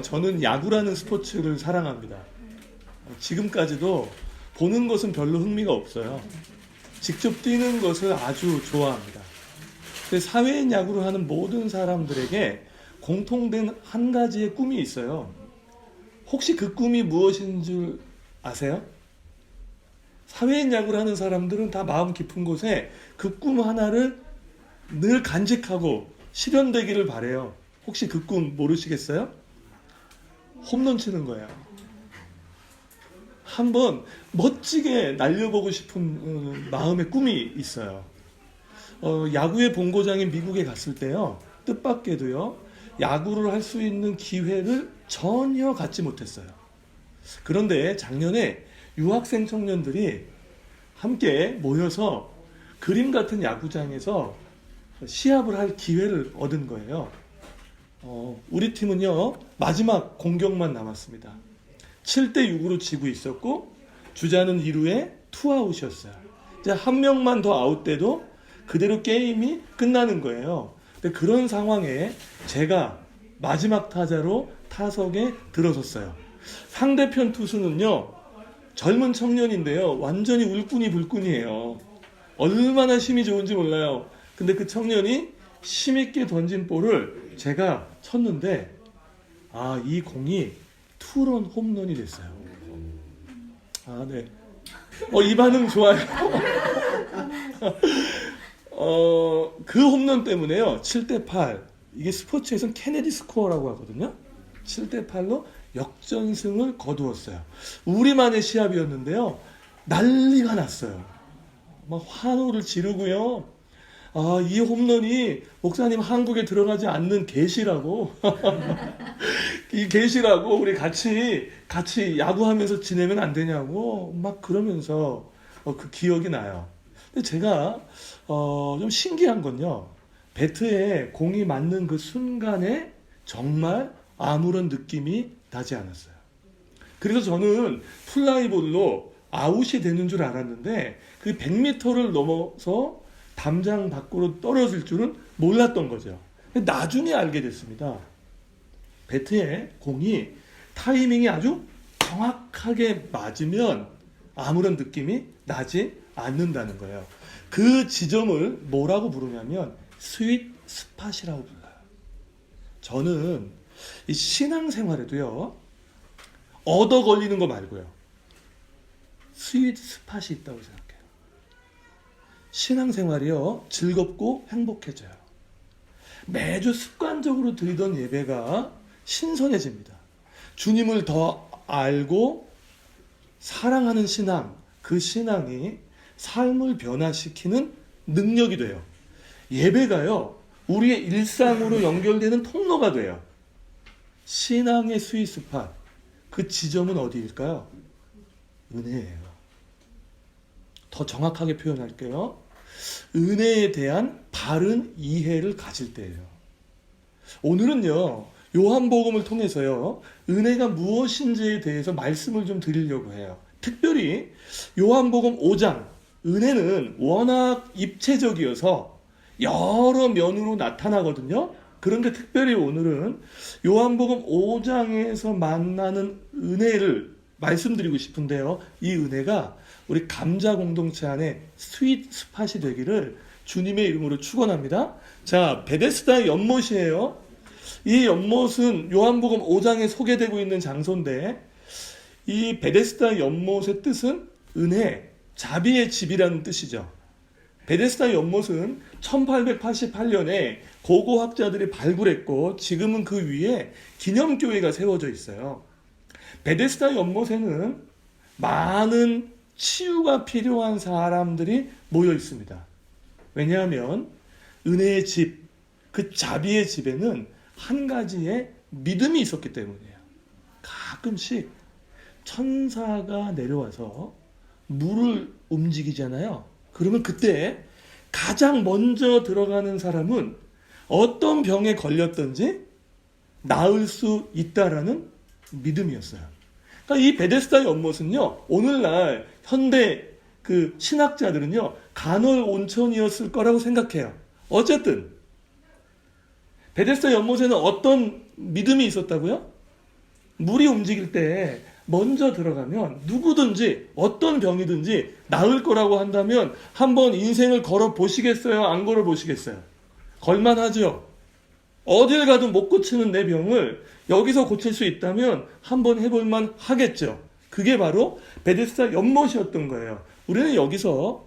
저는 야구라는 스포츠를 사랑합니다. 지금까지도 보는 것은 별로 흥미가 없어요. 직접 뛰는 것을 아주 좋아합니다. 사회인 야구를 하는 모든 사람들에게 공통된 한 가지의 꿈이 있어요. 혹시 그 꿈이 무엇인 줄 아세요? 사회인 야구를 하는 사람들은 다 마음 깊은 곳에 그 꿈 하나를 늘 간직하고 실현되기를 바래요. 혹시 그 꿈 모르시겠어요? 홈런 치는 거예요. 한번 멋지게 날려보고 싶은 마음의 꿈이 있어요. 야구의 본고장인 미국에 갔을 때요, 뜻밖에도요, 야구를 할 수 있는 기회를 전혀 갖지 못했어요. 그런데 작년에 유학생 청년들이 함께 모여서 그림 같은 야구장에서 시합을 할 기회를 얻은 거예요. 우리 팀은요, 마지막 공격만 남았습니다. 7대6으로 지고 있었고 주자는 2루에 투아웃이었어요. 이제 한 명만 더 아웃돼도 그대로 게임이 끝나는 거예요. 근데 그런 상황에 제가 마지막 타자로 타석에 들어섰어요. 상대편 투수는요, 젊은 청년인데요, 완전히 울꾼이 불꾼이에요. 얼마나 힘이 좋은지 몰라요. 근데 그 청년이 힘있게 던진 볼을 제가 쳤는데, 이 공이 투런 홈런이 됐어요. 네. 이 반응 좋아요. 그 홈런 때문에요, 7대8. 이게 스포츠에서는 케네디 스코어라고 하거든요. 7대8로 역전승을 거두었어요. 우리만의 시합이었는데요, 난리가 났어요. 막 환호를 지르고요. 이 홈런이 목사님 한국에 들어가지 않는 계시라고 이 계시라고 우리 같이 야구하면서 지내면 안 되냐고 막 그러면서 그 기억이 나요. 근데 제가 좀 신기한 건요, 배트에 공이 맞는 그 순간에 정말 아무런 느낌이 나지 않았어요. 그래서 저는 플라이볼로 아웃이 되는 줄 알았는데 그 100m를 넘어서 담장 밖으로 떨어질 줄은 몰랐던 거죠. 나중에 알게 됐습니다. 배트에 공이 타이밍이 아주 정확하게 맞으면 아무런 느낌이 나지 않는다는 거예요. 그 지점을 뭐라고 부르냐면 스윗 스팟이라고 불러요. 저는 이 신앙생활에도요, 얻어 걸리는 거 말고요, 스윗 스팟이 있다고 생각해요. 신앙생활이요, 즐겁고 행복해져요. 매주 습관적으로 드리던 예배가 신선해집니다. 주님을 더 알고 사랑하는 신앙, 그 신앙이 삶을 변화시키는 능력이 돼요. 예배가요, 우리의 일상으로 연결되는 통로가 돼요. 신앙의 스윗 스팟, 그 지점은 어디일까요? 은혜예요. 더 정확하게 표현할게요. 은혜에 대한 바른 이해를 가질 때예요. 오늘은요, 요한복음을 통해서요, 은혜가 무엇인지에 대해서 말씀을 좀 드리려고 해요. 특별히 요한복음 5장, 은혜는 워낙 입체적이어서 여러 면으로 나타나거든요. 그런데 특별히 오늘은 요한복음 5장에서 만나는 은혜를 말씀드리고 싶은데요, 이 은혜가 우리 감자 공동체 안에 스윗 스팟이 되기를 주님의 이름으로 축원합니다. 자, 베데스다 연못이에요. 이 연못은 요한복음 5장에 소개되고 있는 장소인데, 이 베데스다 연못의 뜻은 은혜, 자비의 집이라는 뜻이죠. 베데스다 연못은 1888년에 고고학자들이 발굴했고 지금은 그 위에 기념교회가 세워져 있어요. 베데스다 연못에는 많은 치유가 필요한 사람들이 모여 있습니다. 왜냐하면 은혜의 집, 그 자비의 집에는 한 가지의 믿음이 있었기 때문이에요. 가끔씩 천사가 내려와서 물을 움직이잖아요. 그러면 그때 가장 먼저 들어가는 사람은 어떤 병에 걸렸든지 나을 수 있다라는 믿음이었어요. 그러니까 이 베데스다 연못은요, 오늘날 현대 그 신학자들은요, 간헐 온천이었을 거라고 생각해요. 어쨌든 베데스다 연못에는 어떤 믿음이 있었다고요? 물이 움직일 때 먼저 들어가면 누구든지 어떤 병이든지 나을 거라고 한다면 한번 인생을 걸어 보시겠어요? 안 걸어 보시겠어요? 걸만하죠? 어딜 가도 못 고치는 내 병을 여기서 고칠 수 있다면 한번 해볼만 하겠죠. 그게 바로 베데스다 연못이었던 거예요. 우리는 여기서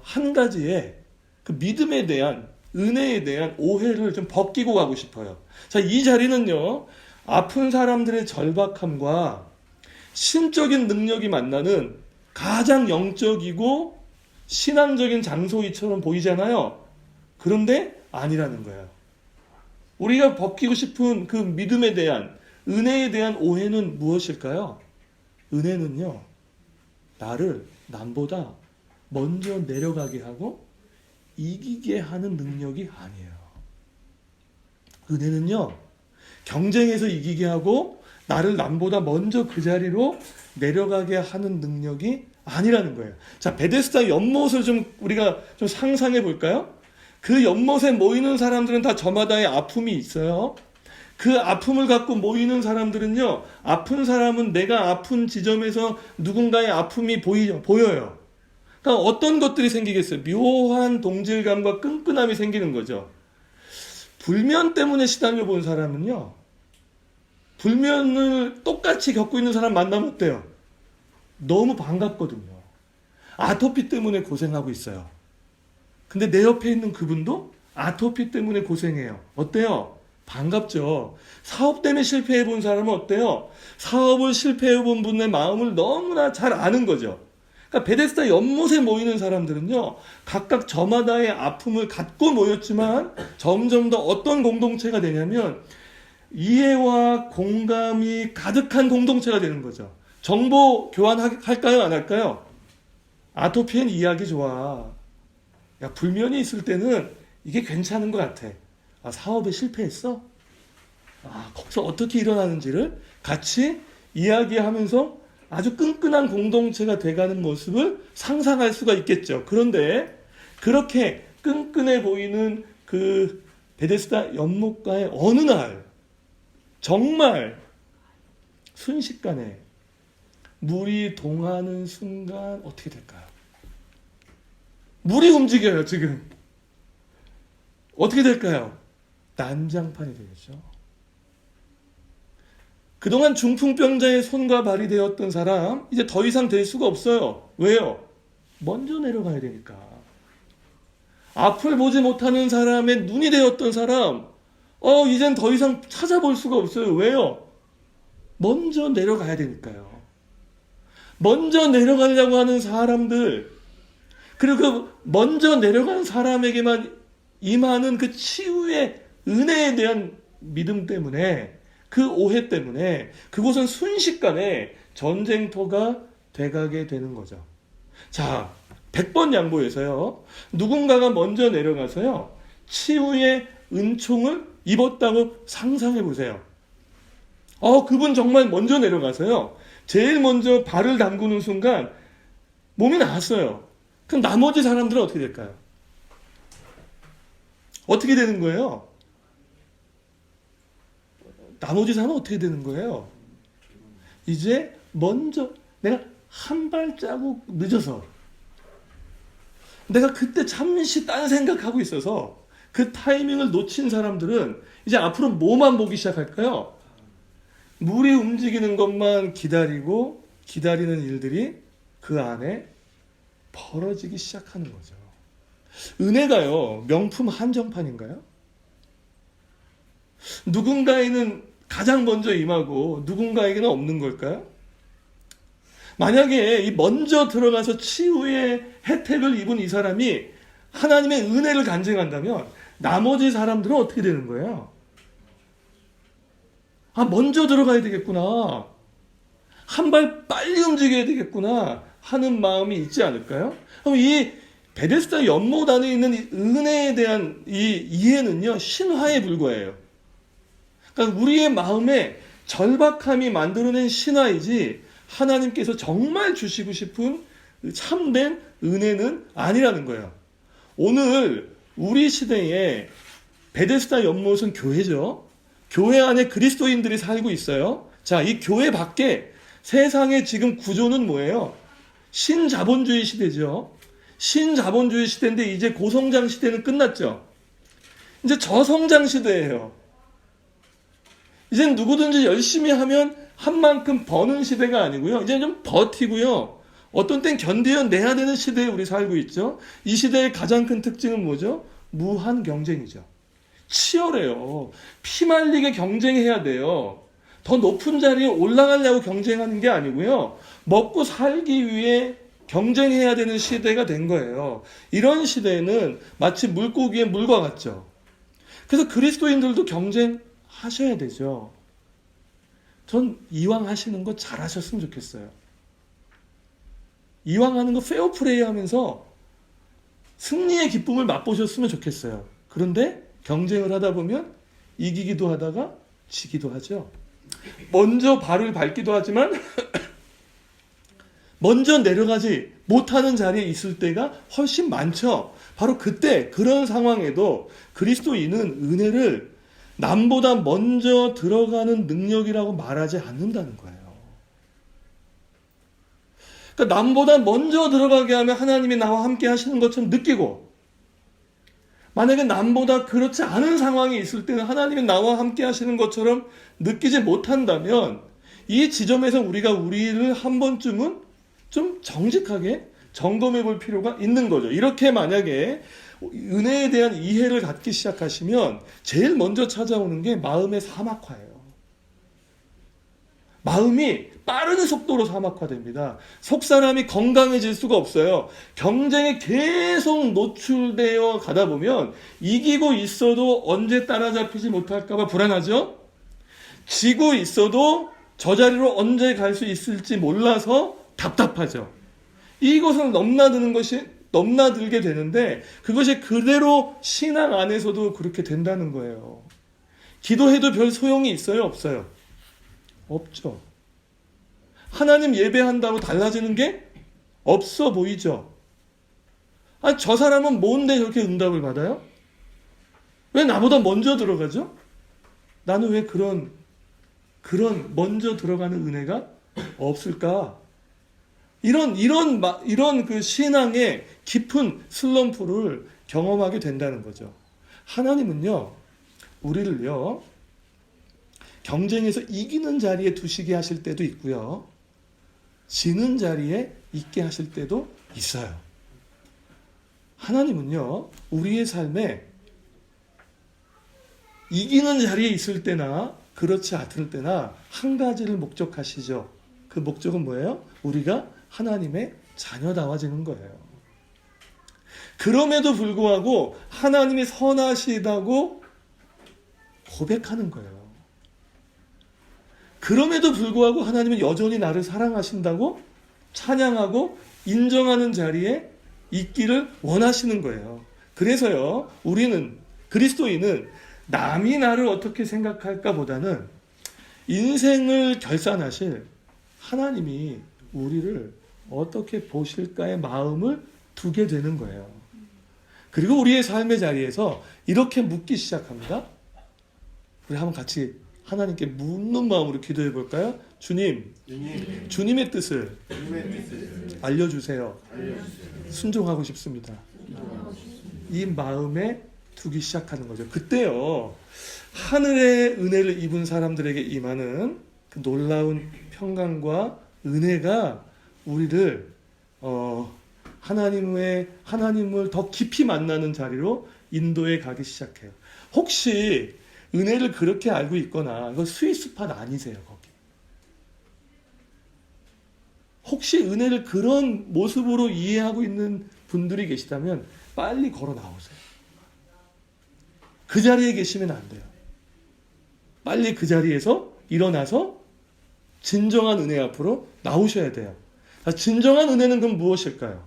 한 가지의 그 믿음에 대한, 은혜에 대한 오해를 좀 벗기고 가고 싶어요. 자, 이 자리는요, 아픈 사람들의 절박함과 신적인 능력이 만나는 가장 영적이고 신앙적인 장소이처럼 보이잖아요. 그런데 아니라는 거예요. 우리가 벗기고 싶은 그 믿음에 대한, 은혜에 대한 오해는 무엇일까요? 은혜는요, 나를 남보다 먼저 내려가게 하고 이기게 하는 능력이 아니에요. 은혜는요, 경쟁에서 이기게 하고 나를 남보다 먼저 그 자리로 내려가게 하는 능력이 아니라는 거예요. 자, 베데스다 연못을 좀 우리가 좀 상상해 볼까요? 그 연못에 모이는 사람들은 다 저마다의 아픔이 있어요. 그 아픔을 갖고 모이는 사람들은요, 아픈 사람은 내가 아픈 지점에서 누군가의 아픔이 보여요. 그러니까 어떤 것들이 생기겠어요? 묘한 동질감과 끈끈함이 생기는 거죠. 불면 때문에 시달려 본 사람은요, 불면을 똑같이 겪고 있는 사람 만나면 어때요? 너무 반갑거든요. 아토피 때문에 고생하고 있어요. 근데 내 옆에 있는 그분도 아토피 때문에 고생해요. 어때요? 반갑죠. 사업 때문에 실패해 본 사람은 어때요? 사업을 실패해 본 분의 마음을 너무나 잘 아는 거죠. 그러니까 베데스다 연못에 모이는 사람들은요, 각각 저마다의 아픔을 갖고 모였지만 점점 더 어떤 공동체가 되냐면 이해와 공감이 가득한 공동체가 되는 거죠. 정보 교환할까요? 안 할까요? 아토피엔 이해하기 좋아. 야, 불면이 있을 때는 이게 괜찮은 것 같아. 아, 사업에 실패했어? 아, 거기서 어떻게 일어나는지를 같이 이야기하면서 아주 끈끈한 공동체가 돼가는 모습을 상상할 수가 있겠죠. 그런데 그렇게 끈끈해 보이는 그 베데스다 연못가의 어느 날 정말 순식간에 물이 동하는 순간 어떻게 될까요? 물이 움직여요, 지금. 어떻게 될까요? 난장판이 되겠죠. 그동안 중풍병자의 손과 발이 되었던 사람, 이제 더 이상 될 수가 없어요. 왜요? 먼저 내려가야 되니까. 앞을 보지 못하는 사람의 눈이 되었던 사람, 이젠 더 이상 찾아볼 수가 없어요. 왜요? 먼저 내려가야 되니까요. 먼저 내려가려고 하는 사람들, 그리고 그 먼저 내려간 사람에게만 임하는 그 치유의 은혜에 대한 믿음 때문에, 그 오해 때문에 그곳은 순식간에 전쟁터가 돼가게 되는 거죠. 자, 100번 양보해서요, 누군가가 먼저 내려가서요, 치유의 은총을 입었다고 상상해 보세요. 그분 정말 먼저 내려가서요, 제일 먼저 발을 담그는 순간 몸이 나았어요. 그럼 나머지 사람들은 어떻게 될까요? 어떻게 되는 거예요? 나머지 사람은 어떻게 되는 거예요? 이제 먼저 내가 한 발자국 늦어서, 내가 그때 잠시 딴 생각하고 있어서 그 타이밍을 놓친 사람들은 이제 앞으로 뭐만 보기 시작할까요? 물이 움직이는 것만 기다리고 기다리는 일들이 그 안에 벌어지기 시작하는 거죠. 은혜가요, 명품 한정판인가요? 누군가에는 가장 먼저 임하고 누군가에게는 없는 걸까요? 만약에 이 먼저 들어가서 치유의 혜택을 입은 이 사람이 하나님의 은혜를 간증한다면 나머지 사람들은 어떻게 되는 거예요? 먼저 들어가야 되겠구나. 한 발 빨리 움직여야 되겠구나 하는 마음이 있지 않을까요? 그럼 이 베데스다 연못 안에 있는 이 은혜에 대한 이 이해는요, 신화에 불과해요. 그러니까 우리의 마음에 절박함이 만들어낸 신화이지 하나님께서 정말 주시고 싶은 참된 은혜는 아니라는 거예요. 오늘 우리 시대에 베데스다 연못은 교회죠. 교회 안에 그리스도인들이 살고 있어요. 자, 이 교회 밖에 세상의 지금 구조는 뭐예요? 신자본주의 시대죠. 신자본주의 시대인데 이제 고성장 시대는 끝났죠. 이제 저성장 시대예요. 이젠 누구든지 열심히 하면 한 만큼 버는 시대가 아니고요. 이제 좀 버티고요. 어떤 땐 견뎌내야 되는 시대에 우리 살고 있죠. 이 시대의 가장 큰 특징은 뭐죠? 무한 경쟁이죠. 치열해요. 피말리게 경쟁해야 돼요. 더 높은 자리에 올라가려고 경쟁하는 게 아니고요. 먹고 살기 위해 경쟁해야 되는 시대가 된 거예요. 이런 시대에는 마치 물고기의 물과 같죠. 그래서 그리스도인들도 경쟁하셔야 되죠. 전 이왕 하시는 거 잘하셨으면 좋겠어요. 이왕 하는 거 페어플레이 하면서 승리의 기쁨을 맛보셨으면 좋겠어요. 그런데 경쟁을 하다 보면 이기기도 하다가 지기도 하죠. 먼저 발을 밟기도 하지만 먼저 내려가지 못하는 자리에 있을 때가 훨씬 많죠. 바로 그때 그런 상황에도 그리스도인은 은혜를 남보다 먼저 들어가는 능력이라고 말하지 않는다는 거예요. 그러니까 남보다 먼저 들어가게 하면 하나님이 나와 함께 하시는 것처럼 느끼고, 만약에 남보다 그렇지 않은 상황이 있을 때는 하나님이 나와 함께 하시는 것처럼 느끼지 못한다면 이 지점에서 우리가 우리를 한 번쯤은 좀 정직하게 점검해 볼 필요가 있는 거죠. 이렇게 만약에 은혜에 대한 이해를 갖기 시작하시면 제일 먼저 찾아오는 게 마음의 사막화예요. 마음이 빠른 속도로 사막화됩니다. 속사람이 건강해질 수가 없어요. 경쟁에 계속 노출되어 가다 보면 이기고 있어도 언제 따라잡히지 못할까 봐 불안하죠? 지고 있어도 저 자리로 언제 갈 수 있을지 몰라서 답답하죠. 이것을 넘나들게 되는데 그것이 그대로 신앙 안에서도 그렇게 된다는 거예요. 기도해도 별 소용이 있어요? 없어요? 없죠. 하나님 예배한다고 달라지는 게 없어 보이죠. 아니, 저 사람은 뭔데 저렇게 응답을 받아요? 왜 나보다 먼저 들어가죠? 나는 왜 그런 먼저 들어가는 은혜가 없을까? 이런 그 신앙의 깊은 슬럼프를 경험하게 된다는 거죠. 하나님은요, 우리를요, 경쟁에서 이기는 자리에 두시게 하실 때도 있고요, 지는 자리에 있게 하실 때도 있어요. 하나님은요, 우리의 삶에 이기는 자리에 있을 때나 그렇지 않을 때나 한 가지를 목적하시죠. 그 목적은 뭐예요? 우리가 하나님의 자녀다워지는 거예요. 그럼에도 불구하고 하나님이 선하시다고 고백하는 거예요. 그럼에도 불구하고 하나님은 여전히 나를 사랑하신다고 찬양하고 인정하는 자리에 있기를 원하시는 거예요. 그래서요, 우리는, 그리스도인은 남이 나를 어떻게 생각할까 보다는 인생을 결산하실 하나님이 우리를 어떻게 보실까의 마음을 두게 되는 거예요. 그리고 우리의 삶의 자리에서 이렇게 묻기 시작합니다. 우리 한번 같이 하나님께 묻는 마음으로 기도해 볼까요? 주님의 뜻을 알려주세요. 순종하고 싶습니다. 이 마음에 두기 시작하는 거죠. 그때요, 하늘의 은혜를 입은 사람들에게 임하는 그 놀라운 평강과 은혜가 우리를 하나님을 더 깊이 만나는 자리로 인도해 가기 시작해요. 혹시 은혜를 그렇게 알고 있거나 이거 스위스팟 아니세요, 거기? 혹시 은혜를 그런 모습으로 이해하고 있는 분들이 계시다면 빨리 걸어 나오세요. 그 자리에 계시면 안 돼요. 빨리 그 자리에서 일어나서 진정한 은혜 앞으로 나오셔야 돼요. 진정한 은혜는 그럼 무엇일까요?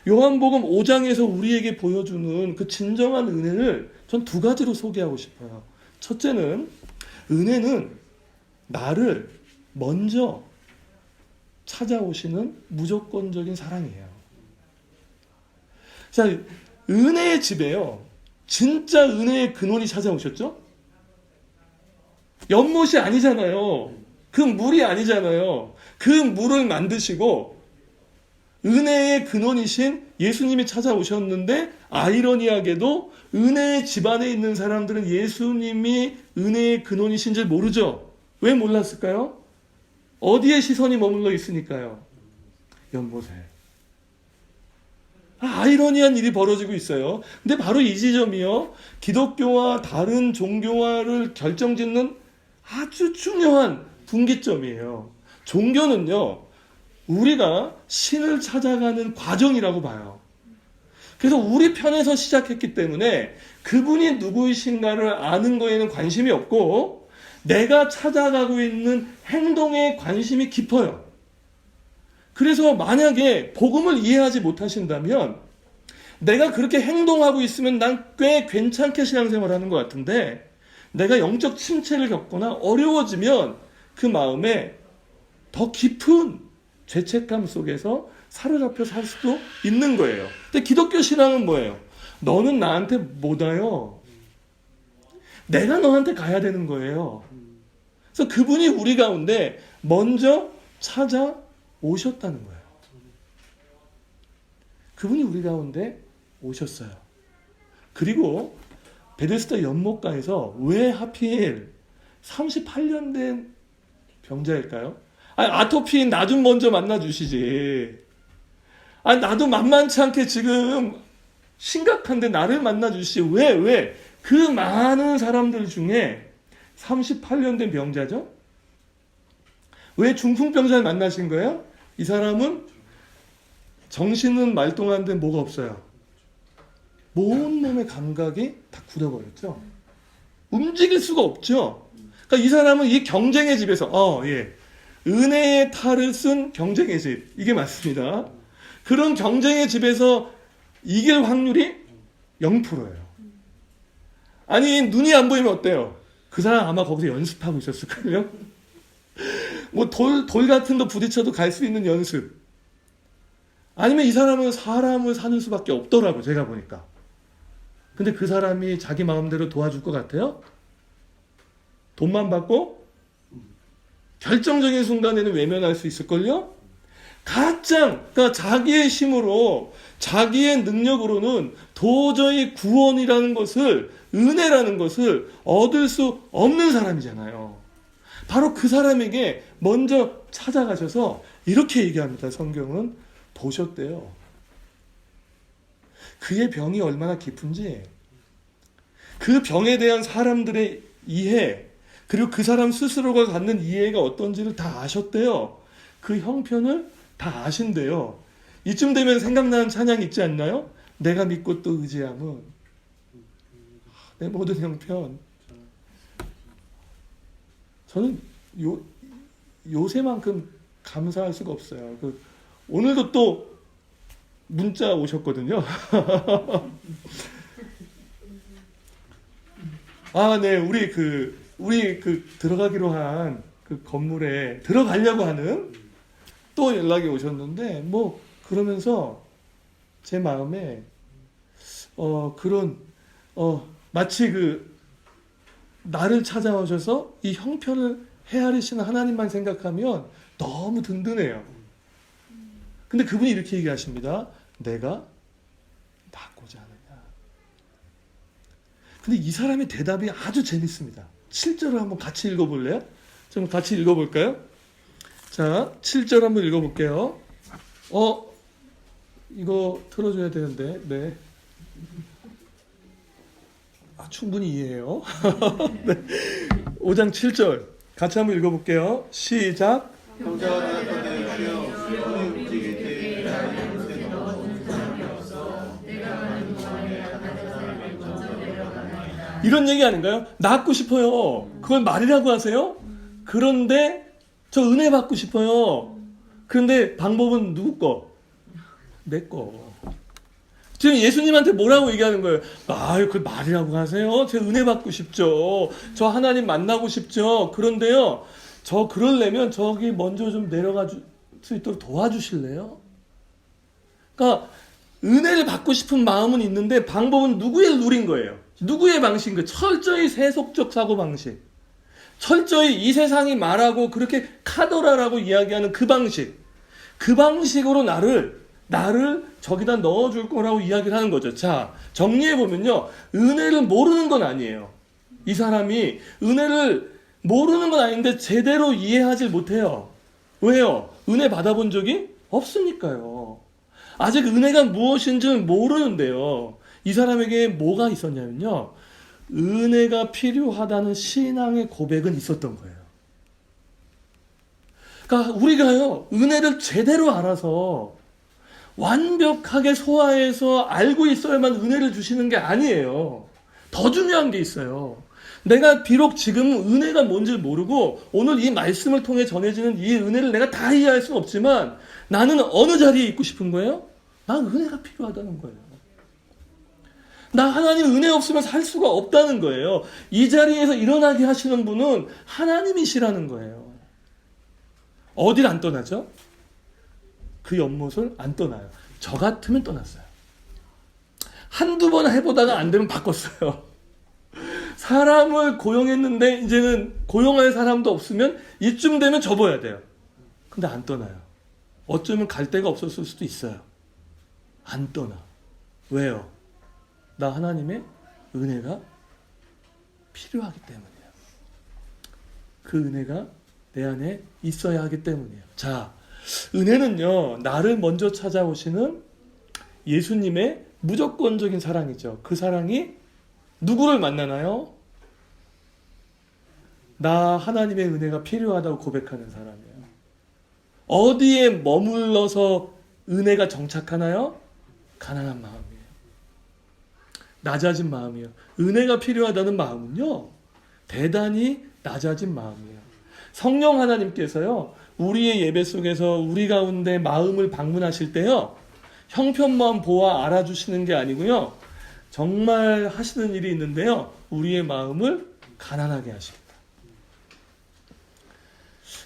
요한복음 5장에서 우리에게 보여주는 그 진정한 은혜를 전 두 가지로 소개하고 싶어요. 첫째는, 은혜는 나를 먼저 찾아오시는 무조건적인 사랑이에요. 자, 은혜의 집에요, 진짜 은혜의 근원이 찾아오셨죠? 연못이 아니잖아요. 그 물이 아니잖아요. 그 물을 만드시고 은혜의 근원이신 예수님이 찾아오셨는데 아이러니하게도 은혜의 집안에 있는 사람들은 예수님이 은혜의 근원이신 줄 모르죠. 왜 몰랐을까요? 어디에 시선이 머물러 있으니까요. 연못에. 아이러니한 일이 벌어지고 있어요. 근데 바로 이 지점이요. 기독교와 다른 종교와를 결정짓는 아주 중요한 분기점이에요. 종교는요, 우리가 신을 찾아가는 과정이라고 봐요. 그래서 우리 편에서 시작했기 때문에 그분이 누구이신가를 아는 거에는 관심이 없고 내가 찾아가고 있는 행동에 관심이 깊어요. 그래서 만약에 복음을 이해하지 못하신다면 내가 그렇게 행동하고 있으면 난 꽤 괜찮게 신앙생활하는 것 같은데 내가 영적 침체를 겪거나 어려워지면 그 마음에 더 깊은 죄책감 속에서 사로잡혀 살 수도 있는 거예요. 근데 기독교 신앙은 뭐예요? 너는 나한테 못 와요. 내가 너한테 가야 되는 거예요. 그래서 그분이 우리 가운데 먼저 찾아오셨다는 거예요. 그분이 우리 가운데 오셨어요. 그리고 베데스다 연못가에서 왜 하필 38년 된 병자일까요? 아토피인 나 좀 먼저 만나주시지. 나도 만만치 않게 지금 심각한데 나를 만나주시지. 왜? 그 많은 사람들 중에 38년 된 병자죠? 왜 중풍병자를 만나신 거예요? 이 사람은 정신은 말똥한데 뭐가 없어요. 온몸의 감각이 다 굳어버렸죠. 움직일 수가 없죠. 그러니까 이 사람은 이 경쟁의 집에서 은혜의 탈을 쓴 경쟁의 집, 이게 맞습니다. 그런 경쟁의 집에서 이길 확률이 0%예요. 아니 눈이 안 보이면 어때요? 그 사람 아마 거기서 연습하고 있었을걸요? 뭐 돌 같은 거 부딪혀도 갈 수 있는 연습. 아니면 이 사람은 사람을 사는 수밖에 없더라고, 제가 보니까. 근데 그 사람이 자기 마음대로 도와줄 것 같아요? 돈만 받고 결정적인 순간에는 외면할 수 있을걸요? 그러니까 자기의 힘으로, 자기의 능력으로는 도저히 구원이라는 것을, 은혜라는 것을 얻을 수 없는 사람이잖아요. 바로 그 사람에게 먼저 찾아가셔서 이렇게 얘기합니다. 성경은 보셨대요. 그의 병이 얼마나 깊은지, 그 병에 대한 사람들의 이해, 그리고 그 사람 스스로가 갖는 이해가 어떤지를 다 아셨대요. 그 형편을 다 아신대요. 이쯤 되면 생각나는 찬양 있지 않나요? 내가 믿고 또 의지함은 내 모든 형편. 저는 요새만큼 감사할 수가 없어요. 오늘도 또 문자 오셨거든요. 네, 우리 들어가기로 한 그 건물에 들어가려고 하는 또 연락이 오셨는데, 그러면서 제 마음에, 마치 나를 찾아오셔서 이 형편을 헤아리시는 하나님만 생각하면 너무 든든해요. 근데 그분이 이렇게 얘기하십니다. 내가 낫고자 하느냐. 근데 이 사람의 대답이 아주 재밌습니다. 7절을 한번 같이 읽어볼래요? 좀 같이 읽어볼까요? 자, 7절 한번 읽어볼게요. 이거 틀어줘야 되는데, 네. 충분히 이해해요. 네. 5장 7절 같이 한번 읽어볼게요. 시작. 이런 얘기 아닌가요? 낫고 싶어요. 그걸 말이라고 하세요? 그런데 저 은혜 받고 싶어요. 그런데 방법은 누구 거? 내 거. 지금 예수님한테 뭐라고 얘기하는 거예요? 그 말이라고 하세요? 제가 은혜 받고 싶죠. 저 하나님 만나고 싶죠. 그런데요, 저 그러려면 저기 먼저 좀 내려가 수 있도록 도와주실래요? 그러니까 은혜를 받고 싶은 마음은 있는데 방법은 누구의 룰인 거예요? 누구의 방식인 거예요? 철저히 세속적 사고방식. 철저히 이 세상이 말하고 그렇게 카더라라고 이야기하는 그 방식으로 나를 저기다 넣어줄 거라고 이야기를 하는 거죠. 자, 정리해보면요. 은혜를 모르는 건 아니에요. 이 사람이 은혜를 모르는 건 아닌데 제대로 이해하지 못해요. 왜요? 은혜 받아본 적이 없으니까요. 아직 은혜가 무엇인지를 모르는데요. 이 사람에게 뭐가 있었냐면요. 은혜가 필요하다는 신앙의 고백은 있었던 거예요. 그러니까 우리가요, 은혜를 제대로 알아서 완벽하게 소화해서 알고 있어야만 은혜를 주시는 게 아니에요. 더 중요한 게 있어요. 내가 비록 지금 은혜가 뭔지 모르고 오늘 이 말씀을 통해 전해지는 이 은혜를 내가 다 이해할 수는 없지만 나는 어느 자리에 있고 싶은 거예요? 난 은혜가 필요하다는 거예요. 나 하나님 은혜 없으면 살 수가 없다는 거예요. 이 자리에서 일어나게 하시는 분은 하나님이시라는 거예요. 어딜 안 떠나죠? 그 연못을 안 떠나요. 저 같으면 떠났어요. 한두 번 해보다가 안 되면 바꿨어요. 사람을 고용했는데 이제는 고용할 사람도 없으면 이쯤 되면 접어야 돼요. 근데 안 떠나요. 어쩌면 갈 데가 없었을 수도 있어요. 안 떠나. 왜요? 나 하나님의 은혜가 필요하기 때문이에요. 그 은혜가 내 안에 있어야 하기 때문이에요. 자, 은혜는요, 나를 먼저 찾아오시는 예수님의 무조건적인 사랑이죠. 그 사랑이 누구를 만나나요? 나 하나님의 은혜가 필요하다고 고백하는 사람이에요. 어디에 머물러서 은혜가 정착하나요? 가난한 마음이에요. 낮아진 마음이에요. 은혜가 필요하다는 마음은요, 대단히 낮아진 마음이에요. 성령 하나님께서요, 우리의 예배 속에서 우리 가운데 마음을 방문하실 때요, 형편만 보아 알아주시는 게 아니고요, 정말 하시는 일이 있는데요, 우리의 마음을 가난하게 하십니다.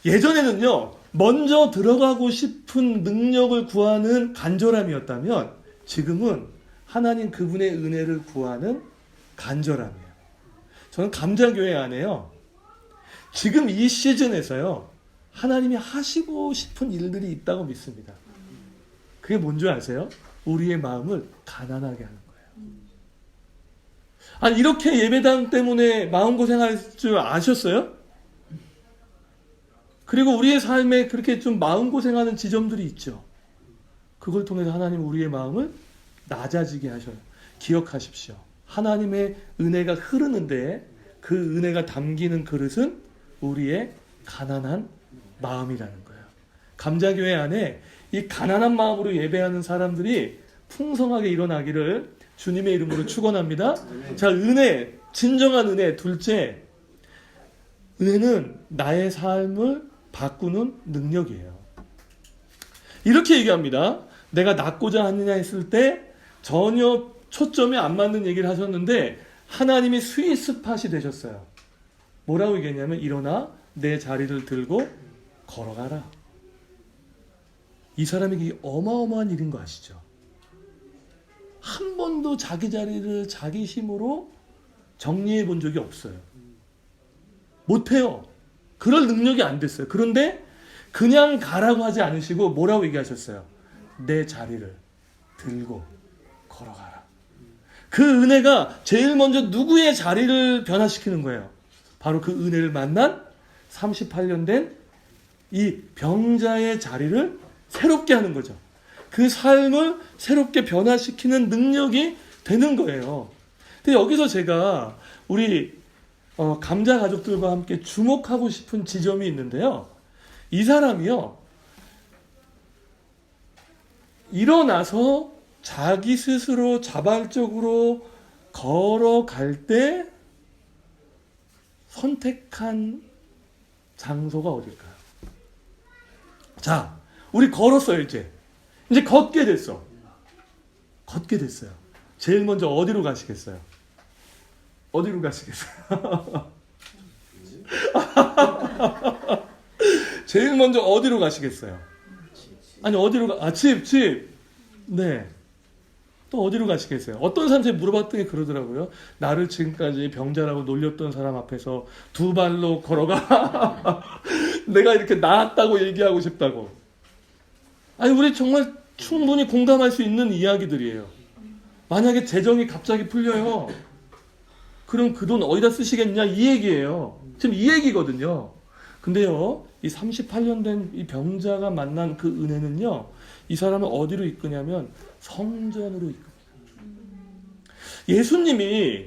예전에는요, 먼저 들어가고 싶은 능력을 구하는 간절함이었다면 지금은 하나님 그분의 은혜를 구하는 간절함이에요. 저는 감자교회 안에요, 지금 이 시즌에서요, 하나님이 하시고 싶은 일들이 있다고 믿습니다. 그게 뭔지 아세요? 우리의 마음을 가난하게 하는 거예요. 아니, 이렇게 예배당 때문에 마음고생할 줄 아셨어요? 그리고 우리의 삶에 그렇게 좀 마음고생하는 지점들이 있죠. 그걸 통해서 하나님 우리의 마음을 낮아지게 하셔요. 기억하십시오. 하나님의 은혜가 흐르는데 그 은혜가 담기는 그릇은 우리의 가난한 마음이라는 거예요. 감자교회 안에 이 가난한 마음으로 예배하는 사람들이 풍성하게 일어나기를 주님의 이름으로 축원합니다. 자, 은혜, 진정한 은혜. 둘째, 은혜는 나의 삶을 바꾸는 능력이에요. 이렇게 얘기합니다. 내가 낫고자 하느냐 했을 때 전혀 초점이 안 맞는 얘기를 하셨는데 하나님이 스윗스팟이 되셨어요. 뭐라고 얘기했냐면 일어나 내 자리를 들고 걸어가라. 이 사람에게 어마어마한 일인 거 아시죠? 한 번도 자기 자리를 자기 힘으로 정리해 본 적이 없어요. 못해요. 그럴 능력이 안 됐어요. 그런데 그냥 가라고 하지 않으시고 뭐라고 얘기하셨어요? 내 자리를 들고 걸어가라. 그 은혜가 제일 먼저 누구의 자리를 변화시키는 거예요? 바로 그 은혜를 만난 38년 된 이 병자의 자리를 새롭게 하는 거죠. 그 삶을 새롭게 변화시키는 능력이 되는 거예요. 근데 여기서 제가 우리 감자 가족들과 함께 주목하고 싶은 지점이 있는데요. 이 사람이요, 일어나서 자기 스스로 자발적으로 걸어갈 때 선택한 장소가 어딜까요? 자, 우리 걸었어요. 이제 걷게 됐어. 걷게 됐어요. 제일 먼저 어디로 가시겠어요? 어디로 가시겠어요? 제일 먼저 어디로 가시겠어요? 아니, 어디로 집. 네. 또 어디로 가시겠어요? 어떤 사람한테 물어봤더니 그러더라고요. 나를 지금까지 병자라고 놀렸던 사람 앞에서 두 발로 걸어가. 내가 이렇게 나았다고 얘기하고 싶다고. 아니, 우리 정말 충분히 공감할 수 있는 이야기들이에요. 만약에 재정이 갑자기 풀려요. 그럼 그 돈 어디다 쓰시겠냐? 이 얘기예요. 지금 이 얘기거든요. 근데요, 이 38년 된 이 병자가 만난 그 은혜는요, 이 사람을 어디로 이끄냐면 성전으로 이끕니다. 예수님이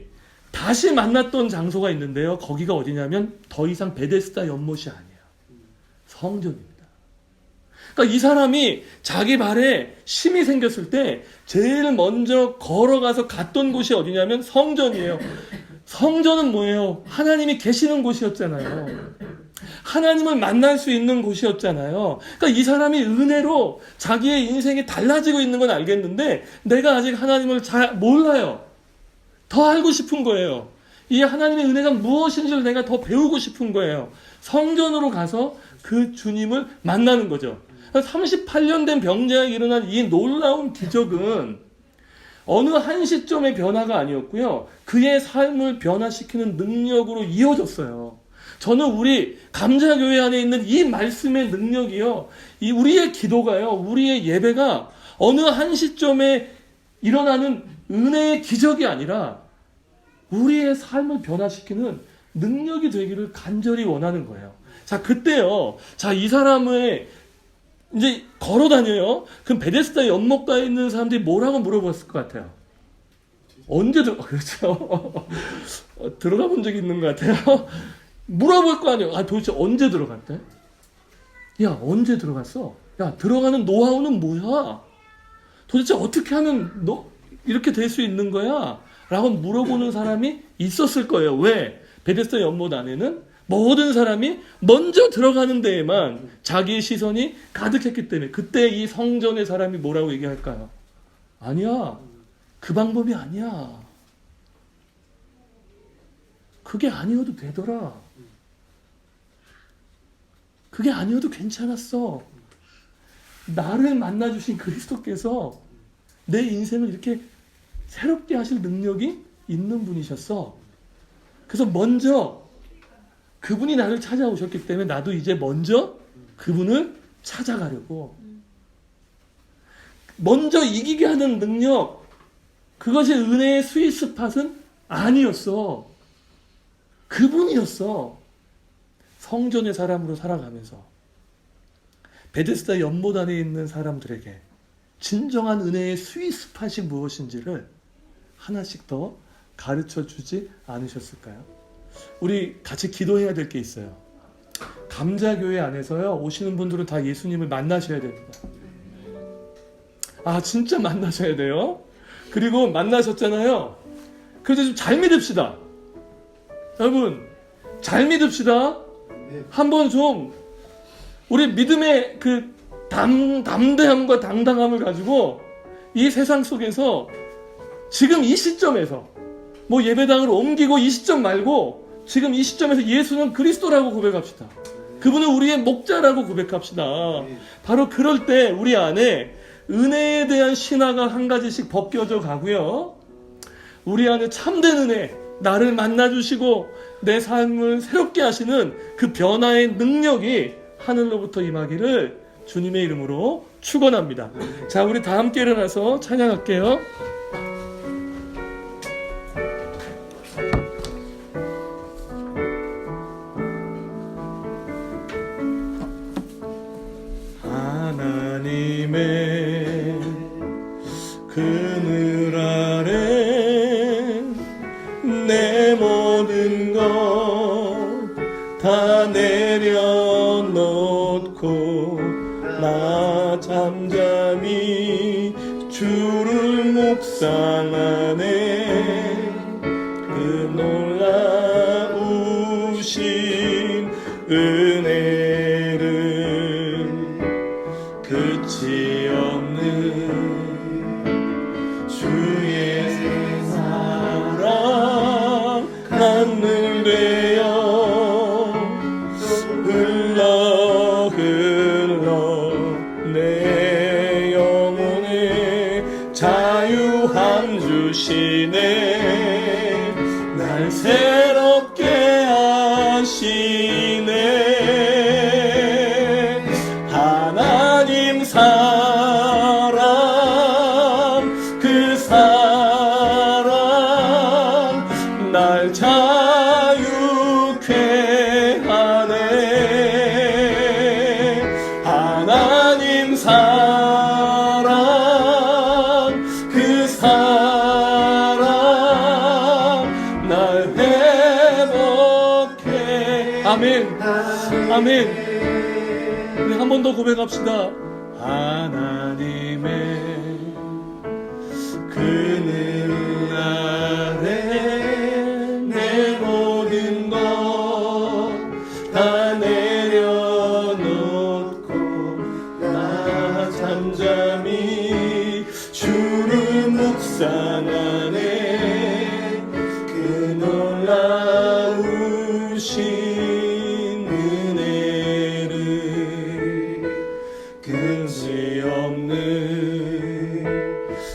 다시 만났던 장소가 있는데요. 거기가 어디냐면 더 이상 베데스다 연못이 아니에요. 성전입니다. 그러니까 이 사람이 자기 발에 심이 생겼을 때 제일 먼저 걸어가서 갔던 곳이 어디냐면 성전이에요. 성전은 뭐예요? 하나님이 계시는 곳이었잖아요. 하나님을 만날 수 있는 곳이었잖아요. 그러니까 이 사람이 은혜로 자기의 인생이 달라지고 있는 건 알겠는데 내가 아직 하나님을 잘 몰라요. 더 알고 싶은 거예요. 이 하나님의 은혜가 무엇인지를 내가 더 배우고 싶은 거예요. 성전으로 가서 그 주님을 만나는 거죠. 38년 된 병자에게 일어난 이 놀라운 기적은 어느 한 시점의 변화가 아니었고요. 그의 삶을 변화시키는 능력으로 이어졌어요. 저는 우리 감자교회 안에 있는 이 말씀의 능력이요. 이 우리의 기도가요. 우리의 예배가 어느 한 시점에 일어나는 은혜의 기적이 아니라 우리의 삶을 변화시키는 능력이 되기를 간절히 원하는 거예요. 자, 그때요. 자, 이 사람의 이제 걸어 다녀요. 그럼 베데스다 연못가에 있는 사람들이 뭐라고 물어봤을 것 같아요? 언제 그렇죠. 들어가 본 적이 있는 것 같아요. 물어볼 거 아니에요. 아, 도대체 언제 들어갔대? 야, 언제 들어갔어? 야, 들어가는 노하우는 뭐야? 도대체 어떻게 하면 너 이렇게 될 수 있는 거야? 라고 물어보는 사람이 있었을 거예요. 왜? 베데스다 연못 안에는 모든 사람이 먼저 들어가는 데에만 자기의 시선이 가득했기 때문에 그때 이 성전의 사람이 뭐라고 얘기할까요? 아니야. 그 방법이 아니야. 그게 아니어도 되더라. 그게 아니어도 괜찮았어. 나를 만나주신 그리스도께서 내 인생을 이렇게 새롭게 하실 능력이 있는 분이셨어. 그래서 먼저 그분이 나를 찾아오셨기 때문에 나도 이제 먼저 그분을 찾아가려고. 먼저 이기게 하는 능력, 그것이 은혜의 스윗스팟은 아니었어. 그분이었어. 성전의 사람으로 살아가면서 베데스다 연못 안에 있는 사람들에게 진정한 은혜의 스윗스팟이 무엇인지를 하나씩 더 가르쳐 주지 않으셨을까요? 우리 같이 기도해야 될 게 있어요. 감자교회 안에서요, 오시는 분들은 다 예수님을 만나셔야 됩니다. 아, 진짜 만나셔야 돼요. 그리고 만나셨잖아요. 그래서 좀 잘 믿읍시다. 여러분, 잘 믿읍시다. 한번 좀 우리 믿음의 그 담대함과 당당함을 가지고 이 세상 속에서 지금 이 시점에서 뭐 예배당을 옮기고 이 시점 말고 지금 이 시점에서 예수는 그리스도라고 고백합시다. 그분은 우리의 목자라고 고백합시다. 바로 그럴 때 우리 안에 은혜에 대한 신화가 한 가지씩 벗겨져 가고요. 우리 안에 참된 은혜, 나를 만나주시고 내 삶을 새롭게 하시는 그 변화의 능력이 하늘로부터 임하기를 주님의 이름으로 축원합니다. 자, 우리 다 함께 일어나서 찬양할게요. 하나님의 그늘 아래 내 모든 것 다 내려놓고 나 잠잠히 주를 묵상하네. 그 놀라우신 은혜를 끝이 없는 주의 사랑 하늘 되어 흘러 흘러 내 영혼에 자유하게 새롭게 하시네. 하나님 사랑 그 사랑 날 자유케 하네. 하나님 사랑 그 사랑 날 회복해. 아멘. 아멘. 우리 한 번 더 고백합시다. 하나님의 그늘 아래 내 모든 것 다 내려놓고 나 잠잠히 주를 묵상하네. 그 놀라우신 은혜를 금시없는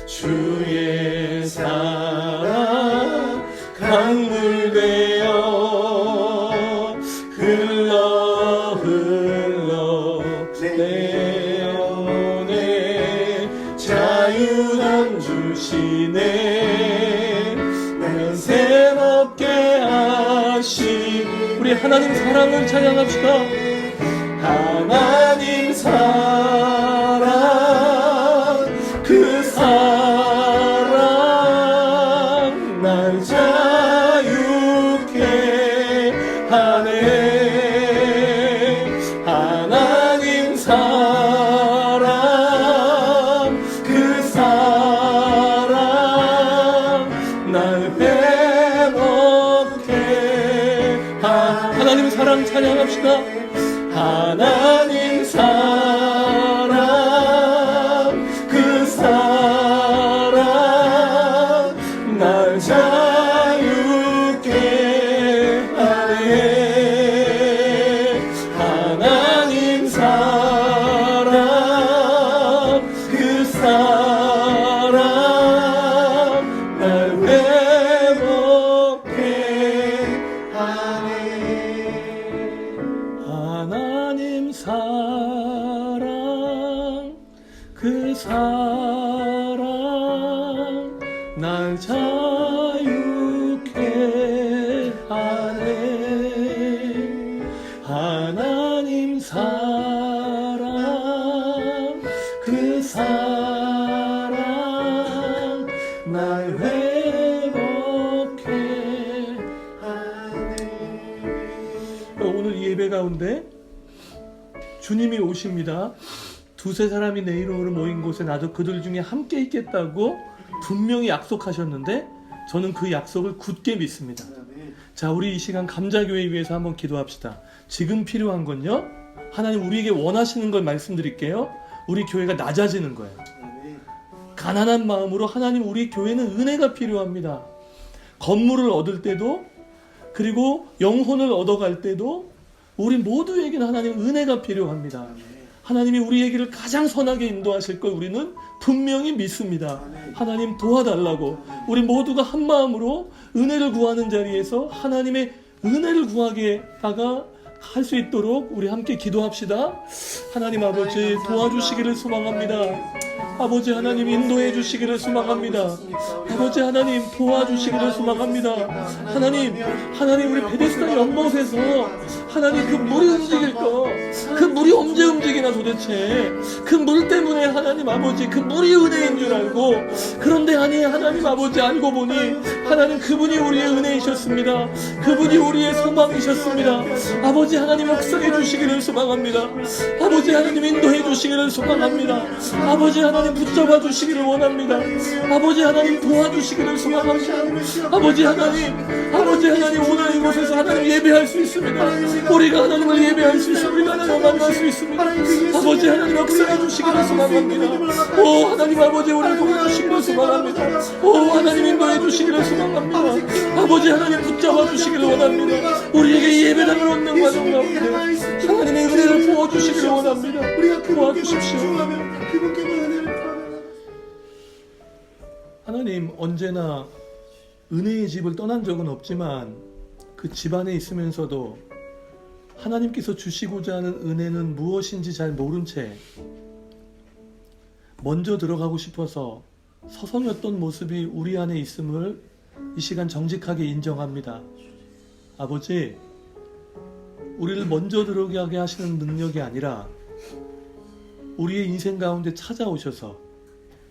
주의 사랑 강물 되어 흘러 내 영혼에 자유함 주시네. 날 새롭게 하신 우리 하나님 사랑을 찬양합시다. 하나님 사랑 그 사랑 날 자유케 하네. 하나님 사랑 그 사랑 날 회복해. 하나님 사랑 찬양합시다. 하나님 사랑 그 사랑 날 자유케 하네. 하나님 사랑 그 사랑 날 회복해 하네. 하나님 사랑 그 사랑 날 자유케 하네. 하나님 사랑 그 사랑 날 회복해 하네. 오늘 이 예배 가운데 주님이 오십니다. 두세 사람이 내 이름으로 모인 곳에 나도 그들 중에 함께 있겠다고 분명히 약속하셨는데 저는 그 약속을 굳게 믿습니다. 자, 우리 이 시간 감자교회 위해서 한번 기도합시다. 지금 필요한 건요, 하나님 우리에게 원하시는 걸 말씀드릴게요. 우리 교회가 낮아지는 거예요. 가난한 마음으로 하나님 우리 교회는 은혜가 필요합니다. 건물을 얻을 때도, 그리고 영혼을 얻어갈 때도 우리 모두에게는 하나님 은혜가 필요합니다. 하나님이 우리 얘기를 가장 선하게 인도하실 걸 우리는 분명히 믿습니다. 하나님 도와달라고 우리 모두가 한 마음으로 은혜를 구하는 자리에서 하나님의 은혜를 구하게다가 할 수 있도록 우리 함께 기도합시다. 하나님 아버지 도와주시기를 소망합니다. 아버지 하나님 인도해 주시기를 소망합니다. 아버지 하나님 도와주시기를 소망합니다. 하나님 우리 베데스다 연못에서 하나님 그 물이 움직일 거, 그 물이 언제 움직이나 도대체. 그 물 때문에 하나님 아버지 그 물이 은혜인 줄 알고, 그런데 아니 하나님 아버지 알고 보니 하나님 그분이 우리의 은혜이셨습니다. 그분이 우리의 소망이셨습니다. 아버지 하나님 역사해 주시기를 소망합니다. 아버지 하나님 인도해 주시기를 소망합니다. 아버지 하나님 붙잡아 주시기를 원합니다. 아버지 하나님 도와주시기를 소망합니다. 아버지 하나님 오늘 이곳에서 하나님 예배할 수 있습니다. 우리가 하나님을 예배할 수 있습니다. 우리가 하나님을 만날 수 있습니다. 아버지 하나님 역사해 주시기를 소망합니다. 오 하나님 아버지 우리를 도와주시기를 소망합니다. 오 하나님 인도해 주시기를 소망합니다. 아버지 하나님 붙잡아 주시기를 원합니다. 우리에게 예배당을 얻는 과정 가운데 하나님의 은혜를 부어주시기를 원합니다. 도와주십시오. 하나님 언제나 은혜의 집을 떠난 적은 없지만 그 집 안에 있으면서도 하나님께서 주시고자 하는 은혜는 무엇인지 잘 모른 채 먼저 들어가고 싶어서 서성였던 모습이 우리 안에 있음을 이 시간 정직하게 인정합니다. 아버지, 우리를 먼저 들어가게 하시는 능력이 아니라 우리의 인생 가운데 찾아오셔서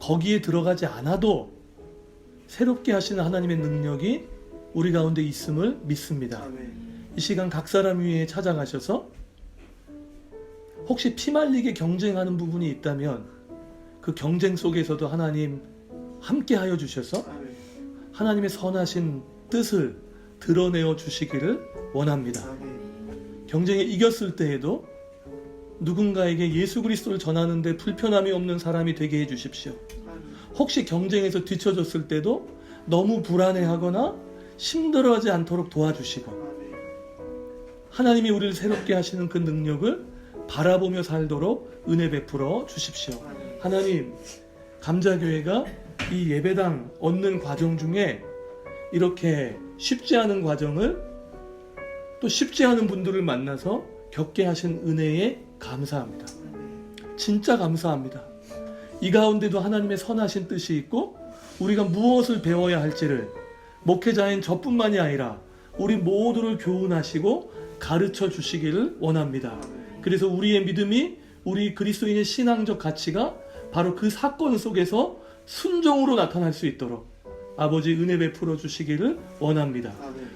거기에 들어가지 않아도 새롭게 하시는 하나님의 능력이 우리 가운데 있음을 믿습니다. 이 시간 각 사람 위에 찾아가셔서 혹시 피말리게 경쟁하는 부분이 있다면 그 경쟁 속에서도 하나님 함께 하여 주셔서 하나님의 선하신 뜻을 드러내어 주시기를 원합니다. 경쟁에 이겼을 때에도 누군가에게 예수 그리스도를 전하는데 불편함이 없는 사람이 되게 해 주십시오. 혹시 경쟁에서 뒤처졌을 때도 너무 불안해하거나 힘들어하지 않도록 도와주시고 하나님이 우리를 새롭게 하시는 그 능력을 바라보며 살도록 은혜 베풀어 주십시오. 하나님, 감자교회가 이 예배당 얻는 과정 중에 이렇게 쉽지 않은 과정을 또 쉽지 않은 분들을 만나서 겪게 하신 은혜에 감사합니다. 진짜 감사합니다. 이 가운데도 하나님의 선하신 뜻이 있고 우리가 무엇을 배워야 할지를 목회자인 저뿐만이 아니라 우리 모두를 교훈하시고 가르쳐 주시기를 원합니다. 그래서 우리의 믿음이 우리 그리스도인의 신앙적 가치가 바로 그 사건 속에서 순종으로 나타날 수 있도록 아버지 은혜 베풀어 주시기를 원합니다.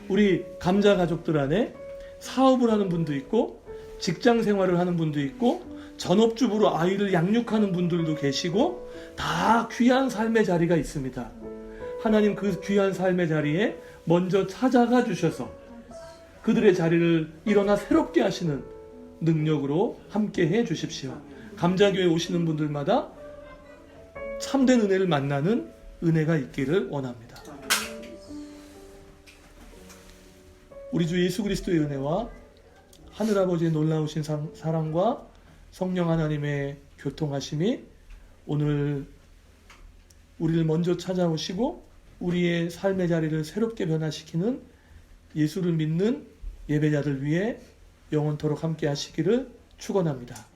우리 감자 가족들 안에 사업을 하는 분도 있고 직장 생활을 하는 분도 있고 전업주부로 아이를 양육하는 분들도 계시고 다 귀한 삶의 자리가 있습니다. 하나님 그 귀한 삶의 자리에 먼저 찾아가 주셔서 그들의 자리를 일어나 새롭게 하시는 능력으로 함께 해 주십시오. 감자교회 오시는 분들마다 참된 은혜를 만나는 은혜가 있기를 원합니다. 우리 주 예수 그리스도의 은혜와 하늘아버지의 놀라우신 사랑과 성령 하나님의 교통하심이 오늘 우리를 먼저 찾아오시고 우리의 삶의 자리를 새롭게 변화시키는 예수를 믿는 예배자들 위해 영원토록 함께 하시기를 축원합니다.